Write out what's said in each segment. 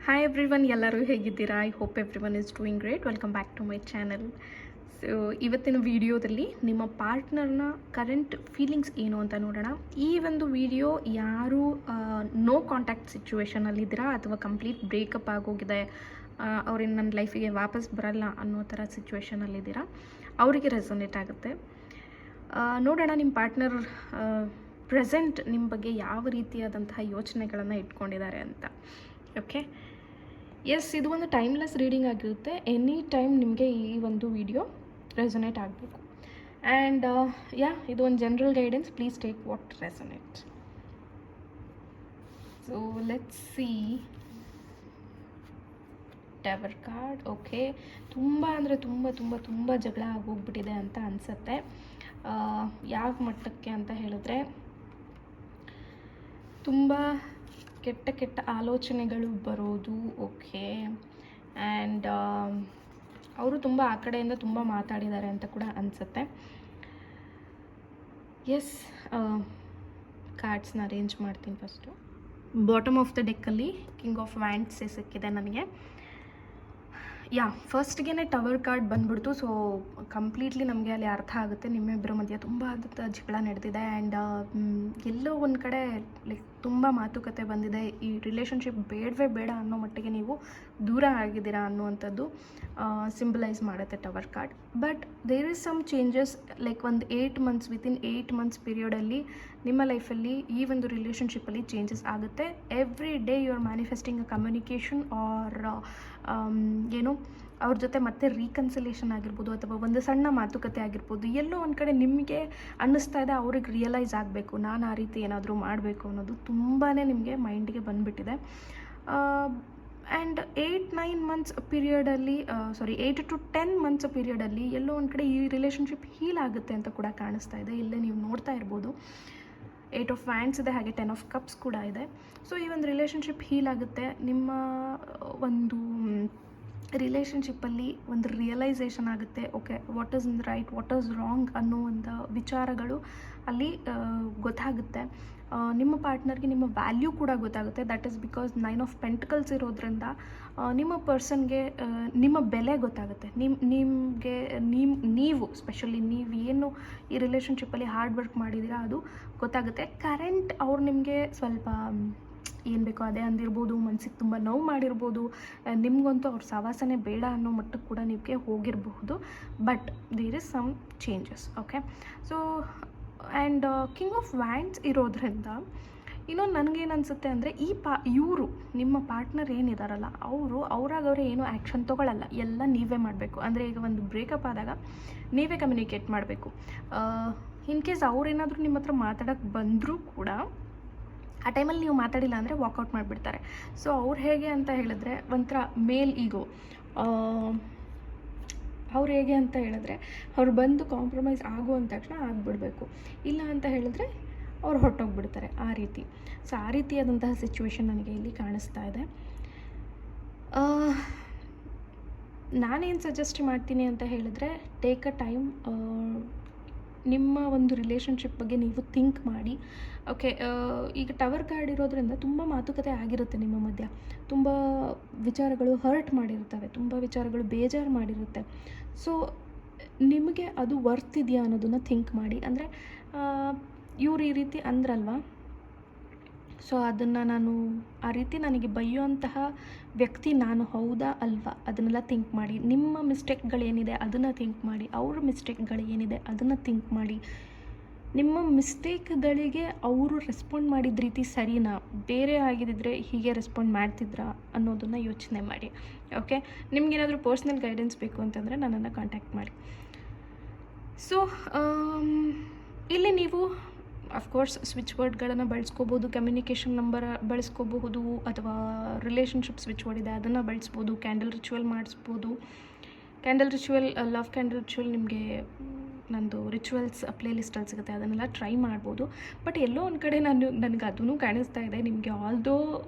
Hi everyone, ಎಲ್ಲರೂ ಹೇಗಿದ್ದೀರಾ? I hope everyone is doing great. Welcome back to my channel. So ಇವತ್ತಿನ ವಿಡಿಯೋದಲ್ಲಿ ನಿಮ್ಮ ಪಾರ್ಟ್ನರ್ನ ಕರೆಂಟ್ ಫೀಲಿಂಗ್ಸ್ ಏನು ಅಂತ ನೋಡೋಣ. ಈ ಒಂದು ವಿಡಿಯೋ ಯಾರು ನೋ ಕಾಂಟ್ಯಾಕ್ಟ್ ಸಿಚುವೇಷನಲ್ಲಿದ್ದೀರಾ ಅಥವಾ ಕಂಪ್ಲೀಟ್ ಬ್ರೇಕಪ್ ಆಗೋಗಿದೆ, ಅವ್ರೇನು ನನ್ನ ಲೈಫಿಗೆ ವಾಪಸ್ ಬರಲ್ಲ ಅನ್ನೋ ಥರ ಸಿಚುವೇಷನಲ್ಲಿದ್ದೀರಾ, ಅವರಿಗೆ ರೆಸೊನೇಟ್ ಆಗುತ್ತೆ. ನೋಡೋಣ ನಿಮ್ಮ ಪಾರ್ಟ್ನರ್ ಪ್ರೆಸೆಂಟ್ ನಿಮ್ಮ ಬಗ್ಗೆ ಯಾವ ರೀತಿಯಾದಂತಹ ಯೋಚನೆಗಳನ್ನು ಇಟ್ಕೊಂಡಿದ್ದಾರೆ ಅಂತ. ಓಕೆ, ಎಸ್, ಇದು ಒಂದು ಟೈಮ್ಲೆಸ್ ರೀಡಿಂಗ್ ಆಗಿರುತ್ತೆ. ಎನಿ ಟೈಮ್ ನಿಮಗೆ ಈ ಒಂದು ವಿಡಿಯೋ ರೆಸೊನೇಟ್ ಆಗಬೇಕು. ಆ್ಯಂಡ್ ಇದು ಒಂದು general guidance. Please take what resonate. So let's see tower card. Okay, ತುಂಬ ಅಂದರೆ ತುಂಬ ತುಂಬ ತುಂಬ ಜಗಳ ಆಗೋಗ್ಬಿಟ್ಟಿದೆ ಅಂತ ಅನಿಸುತ್ತೆ. ಯಾವ ಮಟ್ಟಕ್ಕೆ ಅಂತ ಹೇಳಿದ್ರೆ, ತುಂಬ ಕೆಟ್ಟ ಕೆಟ್ಟ ಆಲೋಚನೆಗಳು ಬರೋದು. ಓಕೆ, ಆ್ಯಂಡ್ ಅವರು ತುಂಬ ಆ ಕಡೆಯಿಂದ ತುಂಬ ಮಾತಾಡಿದ್ದಾರೆ ಅಂತ ಕೂಡ ಅನಿಸುತ್ತೆ. ಎಸ್, ಕಾರ್ಡ್ಸ್ನ ಅರೇಂಜ್ ಮಾಡ್ತೀನಿ. ಫಸ್ಟು ಬಾಟಮ್ ಆಫ್ ದ ಡೆಕ್ಕಲ್ಲಿ ಕಿಂಗ್ ಆಫ್ ವ್ಯಾಂಡ್ಸೇ ಸಿಕ್ಕಿದೆ ನನಗೆ. ಫಸ್ಟ್ಗೆ ಟವರ್ ಕಾರ್ಡ್ ಬಂದ್ಬಿಡ್ತು. ಸೊ ಕಂಪ್ಲೀಟ್ಲಿ ನಮಗೆ ಅಲ್ಲಿ ಅರ್ಥ ಆಗುತ್ತೆ, ನಿಮ್ಮಿಬ್ಬರ ಮಧ್ಯೆ ತುಂಬ ಜಗಳ ನಡೆದಿದೆ. ಆ್ಯಂಡ್ ಎಲ್ಲೋ ಒಂದು ಕಡೆ ಲೈಕ್ ತುಂಬ ಮಾತುಕತೆ ಬಂದಿದೆ. ಈ ರಿಲೇಷನ್ಶಿಪ್ ಬೇಡವೇ ಬೇಡ ಅನ್ನೋ ಮಟ್ಟಿಗೆ ನೀವು ದೂರ ಆಗಿದ್ದೀರಾ ಅನ್ನುವಂಥದ್ದು ಸಿಂಬಲೈಸ್ ಮಾಡುತ್ತೆ tower card. But there is some changes, like ಒಂದು 8 months, ವಿತಿನ್ 8 months ಪೀರಿಯಡಲ್ಲಿ ನಿಮ್ಮ ಲೈಫಲ್ಲಿ ಈ ಒಂದು ರಿಲೇಷನ್ಶಿಪ್ಪಲ್ಲಿ ಚೇಂಜಸ್ ಆಗುತ್ತೆ. Every day you are manifesting a communication or ಏನು ಅವ್ರ ಜೊತೆ ಮತ್ತೆ ರೀಕನ್ಸಿಲೇಷನ್ ಆಗಿರ್ಬೋದು, ಅಥವಾ ಒಂದು ಸಣ್ಣ ಮಾತುಕತೆ ಆಗಿರ್ಬೋದು. ಎಲ್ಲೋ ಒಂದು ಕಡೆ ನಿಮಗೆ ಅನ್ನಿಸ್ತಾ ಇದೆ ಅವ್ರಿಗೆ ರಿಯಲೈಸ್ ಆಗಬೇಕು, ನಾನು ಆ ರೀತಿ ಏನಾದರೂ ಮಾಡಬೇಕು ಅನ್ನೋದು ತುಂಬಾ ನಿಮಗೆ ಮೈಂಡಿಗೆ ಬಂದುಬಿಟ್ಟಿದೆ. ಆ್ಯಂಡ್ 8-9 months ಪೀರಿಯಡಲ್ಲಿ 8 to 10 months ಪೀರಿಯಡಲ್ಲಿ ಎಲ್ಲೋ ಒಂದು ಕಡೆ ಈ ರಿಲೇಷನ್ಶಿಪ್ ಹೀಲ್ ಆಗುತ್ತೆ ಅಂತ ಕೂಡ ಕಾಣಿಸ್ತಾ ಇದೆ. ಇಲ್ಲೇ ನೀವು ನೋಡ್ತಾ ಇರ್ಬೋದು 8 of Wands ಇದೆ, ಹಾಗೆ 10 of Cups ಕೂಡ ಇದೆ. ಸೊ ಈ ಒಂದು ರಿಲೇಷನ್ಶಿಪ್ ಹೀಲ್ ಆಗುತ್ತೆ. ನಿಮ್ಮ ಒಂದು ರಿಲೇಷನ್ಶಿಪ್ಪಲ್ಲಿ ಒಂದು ರಿಯಲೈಸೇಷನ್ ಆಗುತ್ತೆ. Okay, what is right, what is wrong ಅನ್ನೋ ಒಂದು ವಿಚಾರಗಳು ಅಲ್ಲಿ ಗೊತ್ತಾಗುತ್ತೆ. ನಿಮ್ಮ ಪಾರ್ಟ್ನರ್ಗೆ ನಿಮ್ಮ ವ್ಯಾಲ್ಯೂ ಕೂಡ ಗೊತ್ತಾಗುತ್ತೆ. That is because 9 of Pentacles ಇರೋದ್ರಿಂದ ನಿಮ್ಮ ಪರ್ಸನ್ಗೆ ನಿಮ್ಮ ಬೆಲೆ ಗೊತ್ತಾಗುತ್ತೆ. ನೀವು ಸ್ಪೆಷಲಿ ನೀವು ಏನು ಈ ರಿಲೇಷನ್ಶಿಪ್ಪಲ್ಲಿ ಹಾರ್ಡ್ ವರ್ಕ್ ಮಾಡಿದ್ದೀರಾ ಅದು ಗೊತ್ತಾಗುತ್ತೆ. ಕರೆಂಟ್ ಅವ್ರು ನಿಮಗೆ ಸ್ವಲ್ಪ ಏನು ಬೇಕೋ ಅದೇ ಅಂದಿರ್ಬೋದು, ಮನಸ್ಸಿಗೆ ತುಂಬ ನೋವು ಮಾಡಿರ್ಬೋದು, ನಿಮಗಂತೂ ಅವ್ರ ಸವಾಸನೆ ಬೇಡ ಅನ್ನೋ ಮಟ್ಟಕ್ಕೆ ಕೂಡ ನಿಮಗೆ ಹೋಗಿರಬಹುದು. But there is some changes. Okay, so and king of wands ಇರೋದ್ರಿಂದ ಇನ್ನೊಂದು ನನಗೇನು ಅನಿಸುತ್ತೆ ಅಂದರೆ, ಇವರು ನಿಮ್ಮ ಪಾರ್ಟ್ನರ್ ಏನಿದಾರಲ್ಲ ಅವರೇ ಏನೂ ಆ್ಯಕ್ಷನ್ ತೊಗೊಳ್ಳಲ್ಲ, ಎಲ್ಲ ನೀವೇ ಮಾಡಬೇಕು. ಅಂದರೆ ಈಗ ಒಂದು ಬ್ರೇಕಪ್ ಆದಾಗ ನೀವೇ ಕಮ್ಯುನಿಕೇಟ್ ಮಾಡಬೇಕು. ಇನ್ ಕೇಸ್ ಅವ್ರೇನಾದರೂ ನಿಮ್ಮ ಹತ್ರ ಮಾತಾಡೋಕ್ಕೆ ಬಂದರೂ ಕೂಡ ಆ ಟೈಮಲ್ಲಿ ನೀವು ಮಾತಾಡಿಲ್ಲ ಅಂದರೆ ವಾಕೌಟ್ ಮಾಡಿಬಿಡ್ತಾರೆ. ಸೊ ಅವ್ರು ಹೇಗೆ ಅಂತ ಹೇಳಿದ್ರೆ ಒಂಥರ ಮೇಲ್ ಈಗೋ. ಅವ್ರು ಹೇಗೆ ಅಂತ ಹೇಳಿದ್ರೆ, ಅವ್ರು ಬಂದು ಕಾಂಪ್ರಮೈಸ್ ಆಗುವಂಥ ತಕ್ಷಣ ಆಗಿಬಿಡಬೇಕು, ಇಲ್ಲ ಅಂತ ಹೇಳಿದ್ರೆ ಅವ್ರು ಹೊರಟೋಗ್ಬಿಡ್ತಾರೆ, ಆ ರೀತಿ. ಸೊ ಆ ರೀತಿಯಾದಂತಹ ಸಿಚುವೇಶನ್ ನನಗೆ ಇಲ್ಲಿ ಕಾಣಿಸ್ತಾ ಇದೆ. ನಾನೇನು ಸಜೆಸ್ಟ್ ಮಾಡ್ತೀನಿ ಅಂತ ಹೇಳಿದ್ರೆ, ಟೇಕ್ ಅ ಟೈಮ್, ನಿಮ್ಮ ಒಂದು ರಿಲೇಷನ್ಶಿಪ್ ಬಗ್ಗೆ ನೀವು ಥಿಂಕ್ ಮಾಡಿ. ಓಕೆ, ಈಗ ಟವರ್ ಕಾರ್ಡ್ ಇರೋದ್ರಿಂದ ತುಂಬ ಮಾತುಕತೆ ಆಗಿರುತ್ತೆ ನಿಮ್ಮ ಮಧ್ಯೆ, ತುಂಬ ವಿಚಾರಗಳು ಹರ್ಟ್ ಮಾಡಿರ್ತವೆ, ತುಂಬ ವಿಚಾರಗಳು ಬೇಜಾರು ಮಾಡಿರುತ್ತೆ. ಸೊ ನಿಮಗೆ ಅದು ವರ್ತ್ ಇದೆಯಾ ಅನ್ನೋದನ್ನು ಥಿಂಕ್ ಮಾಡಿ. ಅಂದರೆ ಇವ್ರು ಈ ರೀತಿ ಅಂದ್ರಲ್ವಾ, ಸೊ ಅದನ್ನು ನಾನು ಆ ರೀತಿ ನನಗೆ ಬೈಯುವಂತಹ ವ್ಯಕ್ತಿ ನಾನು ಹೌದಾ ಅಲ್ವಾ ಅದನ್ನೆಲ್ಲ ಥಿಂಕ್ ಮಾಡಿ. ನಿಮ್ಮ ಮಿಸ್ಟೇಕ್ಗಳೇನಿದೆ ಅದನ್ನು ಥಿಂಕ್ ಮಾಡಿ, ಅವ್ರ ಮಿಸ್ಟೇಕ್ಗಳು ಏನಿದೆ ಅದನ್ನು ಥಿಂಕ್ ಮಾಡಿ. ನಿಮ್ಮ ಮಿಸ್ಟೇಕ್ಗಳಿಗೆ ಅವರು ರೆಸ್ಪಾಂಡ್ ಮಾಡಿದ ರೀತಿ ಸರಿನಾ, ಬೇರೆ ಆಗಿದ್ದರೆ ಹೀಗೆ ರೆಸ್ಪಾಂಡ್ ಮಾಡ್ತಿದ್ರಾ ಅನ್ನೋದನ್ನು ಯೋಚನೆ ಮಾಡಿ. ಓಕೆ, ನಿಮಗೇನಾದರೂ ಪರ್ಸ್ನಲ್ ಗೈಡೆನ್ಸ್ ಬೇಕು ಅಂತಂದರೆ ನನ್ನನ್ನು ಕಾಂಟ್ಯಾಕ್ಟ್ ಮಾಡಿ. ಸೊ ಇಲ್ಲಿ ನೀವು ಅಫ್ಕೋರ್ಸ್ ಸ್ವಿಚ್ ವರ್ಡ್ಗಳನ್ನು ಬಳಸ್ಕೋಬೋದು, ಕಮ್ಯುನಿಕೇಷನ್ ನಂಬರ್ ಬಳಸ್ಕೋಬಹುದು, ಅಥವಾ ರಿಲೇಷನ್ಶಿಪ್ ಸ್ವಿಚ್ ವರ್ಡ್ ಇದೆ ಅದನ್ನು ಬಳಸ್ಬೋದು, ಕ್ಯಾಂಡಲ್ ರಿಚುವಲ್ ಮಾಡಿಸ್ಬೋದು. Candle ritual, love candle ritual ನಿಮಗೆ ನಂದು ರಿಚುವಲ್ಸ್ ಪ್ಲೇಲಿಸ್ಟಲ್ಲಿ ಸಿಗುತ್ತೆ, ಅದನ್ನೆಲ್ಲ ಟ್ರೈ ಮಾಡ್ಬೋದು. ಬಟ್ ಎಲ್ಲೋ ಒಂದು ಕಡೆ ನನಗೆ ಅದೂ ಕಾಣಿಸ್ತಾ ಇದೆ, ನಿಮಗೆ ಆಲ್ದೋ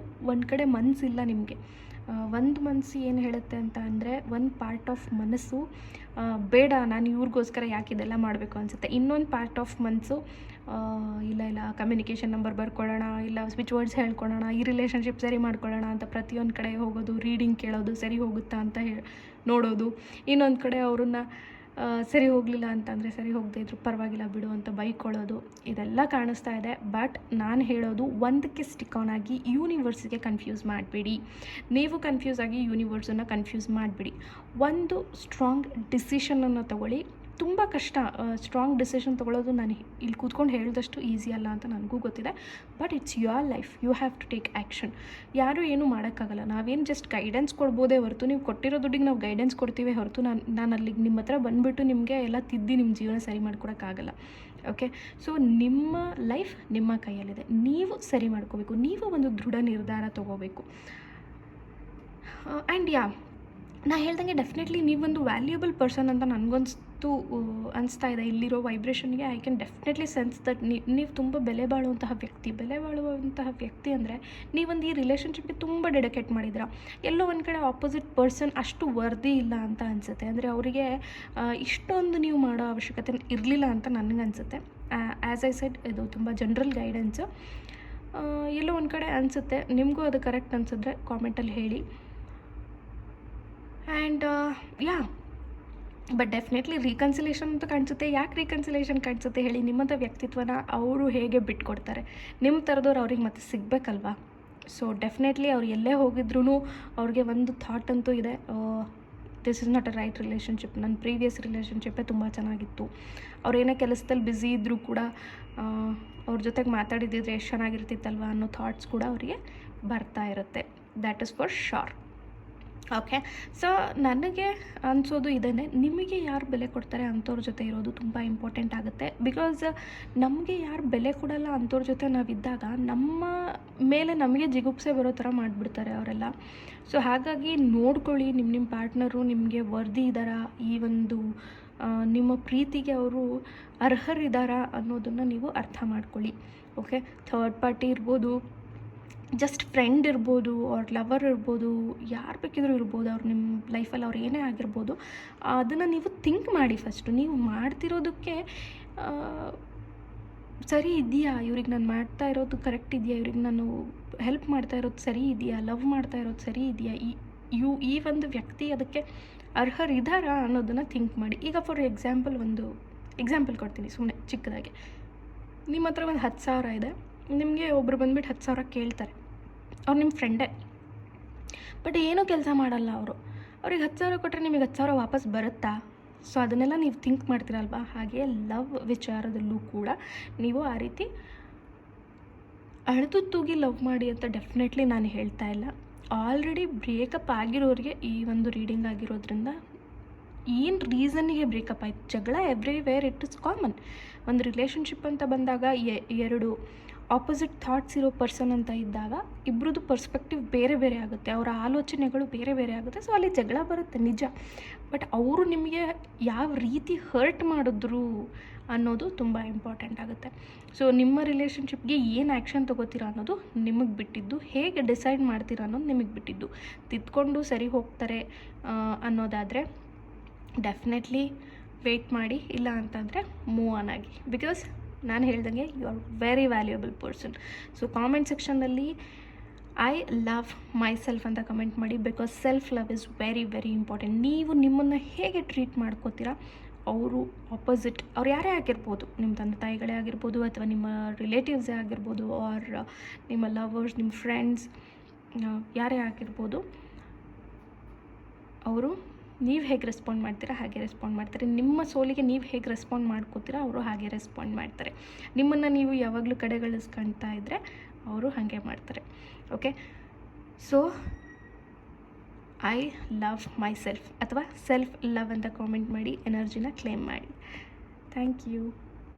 ಒಂದು ಕಡೆ ಮನಸ್ಸಿಲ್ಲ ನಿಮಗೆ ಒಂದು ಮನಸ್ಸು ಏನು ಹೇಳುತ್ತೆ ಅಂತ ಅಂದರೆ, ಒಂದು ಪಾರ್ಟ್ ಆಫ್ ಮನಸ್ಸು ಬೇಡ, ನಾನು ಇವ್ರಿಗೋಸ್ಕರ ಯಾಕೆ ಇದೆಲ್ಲ ಮಾಡಬೇಕು ಅನಿಸುತ್ತೆ. ಇನ್ನೊಂದು ಪಾರ್ಟ್ ಆಫ್ ಮನಸ್ಸು ಇಲ್ಲ ಕಮ್ಯುನಿಕೇಷನ್ ನಂಬರ್ ಬರ್ಕೊಳ್ಳೋಣ, ಇಲ್ಲ ಸ್ವಿಚ್ ವರ್ಡ್ಸ್ ಹೇಳ್ಕೊಳ್ಳೋಣ, ಈ ರಿಲೇಷನ್ಶಿಪ್ ಸರಿ ಮಾಡ್ಕೊಳ್ಳೋಣ ಅಂತ ಪ್ರತಿಯೊಂದು ಕಡೆ ಹೋಗೋದು, ರೀಡಿಂಗ್ ಕೇಳೋದು, ಸರಿ ಹೋಗುತ್ತಾ ಅಂತ ನೋಡೋದು. ಇನ್ನೊಂದು ಕಡೆ ಅವ್ರನ್ನ ಸರಿ ಹೋಗಲಿಲ್ಲ ಅಂತಂದರೆ, ಸರಿ ಹೋಗದೇ ಇದ್ರು ಪರವಾಗಿಲ್ಲ ಬಿಡು ಅಂತ ಬೈಕೊಳ್ಳೋದು, ಇದೆಲ್ಲ ಕಾಣಿಸ್ತಾ ಇದೆ. ಬಟ್ ನಾನು ಹೇಳೋದು, ಒಂದಕ್ಕೆ ಸ್ಟಿಕ್ ಆನ್ ಆಗಿ ಯೂನಿವರ್ಸಿಗೆ ಕನ್ಫ್ಯೂಸ್ ಮಾಡಬೇಡಿ. ನೀವು ಕನ್ಫ್ಯೂಸ್ ಆಗಿ ಯೂನಿವರ್ಸನ್ನು ಕನ್ಫ್ಯೂಸ್ ಮಾಡಿಬಿಡಿ. ಒಂದು ಸ್ಟ್ರಾಂಗ್ ಡಿಸಿಷನನ್ನು ತಗೊಳ್ಳಿ. ತುಂಬ ಕಷ್ಟ ಸ್ಟ್ರಾಂಗ್ ಡಿಸಿಷನ್ ತೊಗೊಳ್ಳೋದು. ನಾನು ಇಲ್ಲಿ ಕೂತ್ಕೊಂಡು ಹೇಳಿದಷ್ಟು ಈಸಿ ಅಲ್ಲ ಅಂತ ನನಗೂ ಗೊತ್ತಿದೆ. But it's your life, you have to take action. ಯಾರೂ ಏನೂ ಮಾಡೋಕ್ಕಾಗಲ್ಲ. ನಾವೇನು ಜಸ್ಟ್ ಗೈಡೆನ್ಸ್ ಕೊಡ್ಬೋದೇ ಹೊರತು, ನೀವು ಕೊಟ್ಟಿರೋ ದುಡ್ಡಿಗೆ ನಾವು ಗೈಡೆನ್ಸ್ ಕೊಡ್ತೀವಿ ಹೊರತು ನಾನು ಅಲ್ಲಿಗೆ ನಿಮ್ಮ ಹತ್ರ ಬಂದುಬಿಟ್ಟು ನಿಮಗೆ ಎಲ್ಲ ತಿದ್ದಿ ನಿಮ್ಮ ಜೀವನ ಸರಿ ಮಾಡ್ಕೊಡೋಕ್ಕಾಗಲ್ಲ. ಓಕೆ, ಸೊ ನಿಮ್ಮ ಲೈಫ್ ನಿಮ್ಮ ಕೈಯಲ್ಲಿದೆ. ನೀವು ಸರಿ ಮಾಡ್ಕೋಬೇಕು. ನೀವು ಒಂದು ದೃಢ ನಿರ್ಧಾರ ತೊಗೋಬೇಕು. ಆ್ಯಂಡ್ ನಾನು ಹೇಳ್ದಂಗೆ ಡೆಫಿನೆಟ್ಲಿ ನೀವೊಂದು ವ್ಯಾಲ್ಯೂಯಬಲ್ ಪರ್ಸನ್ ಅಂತ ನನಗನ್ಸ್ತು ಅನಿಸ್ತಾ ಇದೆ. ಇಲ್ಲಿರೋ ವೈಬ್ರೇಷನ್ಗೆ I can definitely sense that ನೀವು ತುಂಬ ಬೆಲೆ ಬಾಳುವಂತಹ ವ್ಯಕ್ತಿ ಅಂದರೆ ನೀವೊಂದು ಈ ರಿಲೇಷನ್ಶಿಪ್ಗೆ ತುಂಬ ಡೆಡಿಕೇಟ್ ಮಾಡಿದ್ದೀರಾ. ಎಲ್ಲೋ ಒಂದು ಕಡೆ ಆಪೋಸಿಟ್ ಪರ್ಸನ್ ಅಷ್ಟು ವರ್ದಿ ಇಲ್ಲ ಅಂತ ಅನಿಸುತ್ತೆ. ಅಂದರೆ ಅವರಿಗೆ ಇಷ್ಟೊಂದು ನೀವು ಮಾಡೋ ಅವಶ್ಯಕತೆ ಇರಲಿಲ್ಲ ಅಂತ ನನಗನ್ಸುತ್ತೆ. ಆ್ಯಸ್ ಐ ಸೆಡ್, ಇದು ತುಂಬ ಜನರಲ್ ಗೈಡೆನ್ಸು. ಎಲ್ಲೋ ಒಂದು ಕಡೆ ಅನಿಸುತ್ತೆ. ನಿಮಗೂ ಅದು ಕರೆಕ್ಟ್ ಅನಿಸಿದ್ರೆ ಕಾಮೆಂಟಲ್ಲಿ ಹೇಳಿ. ಆ್ಯಂಡ್ ಬಟ್ ಡೆಫಿನೆಟ್ಲಿ ರೀಕನ್ಸಿಲೇಷನ್ ಅಂತ ಕಾಣಿಸುತ್ತೆ. ಯಾಕೆ ರೀಕನ್ಸಿಲೇಷನ್ ಕಾಣಿಸುತ್ತೆ ಹೇಳಿ? ನಿಮ್ಮಂಥ ವ್ಯಕ್ತಿತ್ವನ ಅವರು ಹೇಗೆ ಬಿಟ್ಕೊಡ್ತಾರೆ? ನಿಮ್ಮ ಥರದವ್ರು ಅವ್ರಿಗೆ ಮತ್ತೆ ಸಿಗಬೇಕಲ್ವಾ? ಸೊ ಡೆಫಿನೆಟ್ಲಿ ಅವ್ರು ಎಲ್ಲೇ ಹೋಗಿದ್ರೂ ಅವ್ರಿಗೆ ಒಂದು ಥಾಟ್ ಅಂತೂ ಇದೆ, this is not a right relationship. ನನ್ನ ಪ್ರೀವಿಯಸ್ ರಿಲೇಷನ್ಶಿಪ್ಪೇ ತುಂಬ ಚೆನ್ನಾಗಿತ್ತು. ಅವ್ರೇನೇ ಕೆಲಸದಲ್ಲಿ ಬ್ಯುಸಿ ಇದ್ದರೂ ಕೂಡ ಅವ್ರ ಜೊತೆಗೆ ಮಾತಾಡಿದ್ದಿದ್ರೆ ಎಷ್ಟು ಚೆನ್ನಾಗಿರ್ತಿತ್ತಲ್ವ ಅನ್ನೋ ಥಾಟ್ಸ್ ಕೂಡ ಅವರಿಗೆ ಬರ್ತಾ ಇರುತ್ತೆ. That is for sure. Okay, so ನನಗೆ ಅನಿಸೋದು ಇದನ್ನೇ, ನಿಮಗೆ ಯಾರು ಬೆಲೆ ಕೊಡ್ತಾರೆ ಅಂಥವ್ರ ಜೊತೆ ಇರೋದು ತುಂಬ ಇಂಪಾರ್ಟೆಂಟ್ ಆಗುತ್ತೆ. ಬಿಕಾಸ್ ನಮಗೆ ಯಾರು ಬೆಲೆ ಕೊಡಲ್ಲ ಅಂಥವ್ರ ಜೊತೆ ನಾವಿದ್ದಾಗ ನಮ್ಮ ಮೇಲೆ ನಮಗೆ ಜಿಗುಪ್ಸೆ ಬರೋ ಥರ ಮಾಡಿಬಿಡ್ತಾರೆ ಅವರೆಲ್ಲ. ಸೊ ಹಾಗಾಗಿ ನೋಡ್ಕೊಳ್ಳಿ, ನಿಮ್ಮ ಪಾರ್ಟ್ನರು ನಿಮಗೆ ವರ್ದಿ ಇದ್ದಾರಾ, ಈ ಒಂದು ನಿಮ್ಮ ಪ್ರೀತಿಗೆ ಅವರು ಅರ್ಹರಿದ್ದಾರಾ ಅನ್ನೋದನ್ನು ನೀವು ಅರ್ಥ ಮಾಡ್ಕೊಳ್ಳಿ. ಓಕೆ, ಥರ್ಡ್ ಪಾರ್ಟಿ ಇರ್ಬೋದು, ಜಸ್ಟ್ ಫ್ರೆಂಡ್ ಇರ್ಬೋದು, ಅವ್ರ ಲವರ್ ಇರ್ಬೋದು, ಯಾರು ಬೇಕಿದ್ರೂ ಇರ್ಬೋದು, ಅವ್ರು ನಿಮ್ಮ ಲೈಫಲ್ಲಿ ಅವ್ರು ಏನೇ ಆಗಿರ್ಬೋದು, ಅದನ್ನು ನೀವು ಥಿಂಕ್ ಮಾಡಿ. ಫಸ್ಟು ನೀವು ಮಾಡ್ತಿರೋದಕ್ಕೆ ಸರಿ ಇದೆಯಾ, ಇವ್ರಿಗೆ ನಾನು ಮಾಡ್ತಾ ಇರೋದು ಕರೆಕ್ಟ್ ಇದೆಯಾ, ಇವ್ರಿಗೆ ನಾನು ಹೆಲ್ಪ್ ಮಾಡ್ತಾ ಇರೋದು ಸರಿ ಇದೆಯಾ, ಲವ್ ಮಾಡ್ತಾ ಇರೋದು ಸರಿ ಇದೆಯಾ, ಈ ಒಂದು ವ್ಯಕ್ತಿ ಅದಕ್ಕೆ ಅರ್ಹರಿದ್ದಾರಾ ಅನ್ನೋದನ್ನು ಥಿಂಕ್ ಮಾಡಿ. ಈಗ ಫಾರ್ ಎಕ್ಸಾಂಪಲ್ ಕೊಡ್ತೀನಿ ಸುಮ್ಮನೆ ಚಿಕ್ಕದಾಗಿ. ನಿಮ್ಮ ಹತ್ರ ಒಂದು 10,000 ಇದೆ, ನಿಮಗೆ ಒಬ್ಬರು ಬಂದುಬಿಟ್ಟು 10,000 ಕೇಳ್ತಾರೆ. ಅವ್ರು ನಿಮ್ಮ ಫ್ರೆಂಡೇ, ಬಟ್ ಏನೂ ಕೆಲಸ ಮಾಡಲ್ಲ ಅವರು. ಅವ್ರಿಗೆ 10,000 ಕೊಟ್ಟರೆ ನಿಮಗೆ 10,000 ವಾಪಸ್ ಬರುತ್ತಾ? ಸೊ ಅದನ್ನೆಲ್ಲ ನೀವು ಥಿಂಕ್ ಮಾಡ್ತೀರಲ್ವ. ಹಾಗೆ ಲವ್ ವಿಚಾರದಲ್ಲೂ ಕೂಡ ನೀವು ಆ ರೀತಿ ಅಳೆದು ತೂಗಿ ಲವ್ ಮಾಡಿ ಅಂತ ಡೆಫಿನೆಟ್ಲಿ ನಾನು ಹೇಳ್ತಾ ಇಲ್ಲ. ಆಲ್ರೆಡಿ ಬ್ರೇಕಪ್ ಆಗಿರೋರಿಗೆ ಈ ಒಂದು ರೀಡಿಂಗ್ ಆಗಿರೋದ್ರಿಂದ ಏನು ರೀಸನ್ನಿಗೆ ಬ್ರೇಕಪ್ ಆಯಿತು, ಜಗಳ ಎವ್ರಿವೇರ್ ಇಟ್ ಇಸ್ ಕಾಮನ್. ಒಂದು ರಿಲೇಷನ್ಶಿಪ್ ಅಂತ ಬಂದಾಗ ಎರಡು ಆಪೋಸಿಟ್ ಥಾಟ್ಸ್ ಇರೋ ಪರ್ಸನ್ ಅಂತ ಇದ್ದಾಗ ಇಬ್ಬರದ್ದು ಪರ್ಸ್ಪೆಕ್ಟಿವ್ ಬೇರೆ ಬೇರೆ ಆಗುತ್ತೆ, ಅವರ ಆಲೋಚನೆಗಳು ಬೇರೆ ಬೇರೆ ಆಗುತ್ತೆ. ಸೊ ಅಲ್ಲಿ ಜಗಳ ಬರುತ್ತೆ ನಿಜ. ಬಟ್ ಅವರು ನಿಮಗೆ ಯಾವ ರೀತಿ ಹರ್ಟ್ ಮಾಡಿದ್ರು ಅನ್ನೋದು ತುಂಬ ಇಂಪಾರ್ಟೆಂಟ್ ಆಗುತ್ತೆ. ಸೊ ನಿಮ್ಮ ರಿಲೇಷನ್ಶಿಪ್ಗೆ ಏನು ಆ್ಯಕ್ಷನ್ ತೊಗೋತೀರಾ ಅನ್ನೋದು ನಿಮಗೆ ಬಿಟ್ಟಿದ್ದು, ಹೇಗೆ ಡಿಸೈಡ್ ಮಾಡ್ತೀರಾ ಅನ್ನೋದು ನಿಮಗೆ ಬಿಟ್ಟಿದ್ದು. ತಿದ್ಕೊಂಡು ಸರಿ ಹೋಗ್ತಾರೆ ಅನ್ನೋದಾದರೆ ಡೆಫಿನೆಟ್ಲಿ ವೆಯ್ಟ್ ಮಾಡಿ, ಇಲ್ಲ ಅಂತಂದರೆ ಮೂವ್ ಆನ್ ಆಗಿ. ಬಿಕಾಸ್ ನಾನು ಹೇಳ್ದಂಗೆ you are very valuable person. So comment ಸೆಕ್ಷನ್ನಲ್ಲಿ ಐ ಲವ್ ಮೈ ಸೆಲ್ಫ್ ಅಂತ ಕಮೆಂಟ್ ಮಾಡಿ. Because self love is very very important. ನೀವು ನಿಮ್ಮನ್ನು ಹೇಗೆ ಟ್ರೀಟ್ ಮಾಡ್ಕೋತೀರಾ, ಅವರು ಆಪೋಸಿಟ್ ಅವ್ರು ಯಾರೇ ಆಗಿರ್ಬೋದು, ನಿಮ್ಮ ತಂದೆ ತಾಯಿಗಳೇ ಆಗಿರ್ಬೋದು, ಅಥವಾ ನಿಮ್ಮ ರಿಲೇಟಿವ್ಸೇ ಆಗಿರ್ಬೋದು, ಆರ್ ನಿಮ್ಮ ಲವರ್ಸ್, ನಿಮ್ಮ ಫ್ರೆಂಡ್ಸ್, ಯಾರೇ ಆಗಿರ್ಬೋದು, ಅವರು ನೀವು ಹೇಗೆ ರೆಸ್ಪಾಂಡ್ ಮಾಡ್ತೀರಾ ಹಾಗೆ ರೆಸ್ಪಾಂಡ್ ಮಾಡ್ತಾರೆ. ನಿಮ್ಮ ಸೋಲಿಗೆ ನೀವು ಹೇಗೆ ರೆಸ್ಪಾಂಡ್ ಮಾಡ್ಕೋತೀರಾ ಅವರು ಹಾಗೆ ರೆಸ್ಪಾಂಡ್ ಮಾಡ್ತಾರೆ. ನಿಮ್ಮನ್ನು ನೀವು ಯಾವಾಗಲೂ ಕಡೆಗಣಿಸ್ಕೊಳ್ತಾ ಇದ್ದರೆ ಅವರು ಹಾಗೆ ಮಾಡ್ತಾರೆ. Okay, so I love myself ಅಥವಾ ಸೆಲ್ಫ್ ಲವ್ ಅಂತ ಕಾಮೆಂಟ್ ಮಾಡಿ, ಎನರ್ಜಿನ ಕ್ಲೇಮ್ ಮಾಡಿ. Thank you.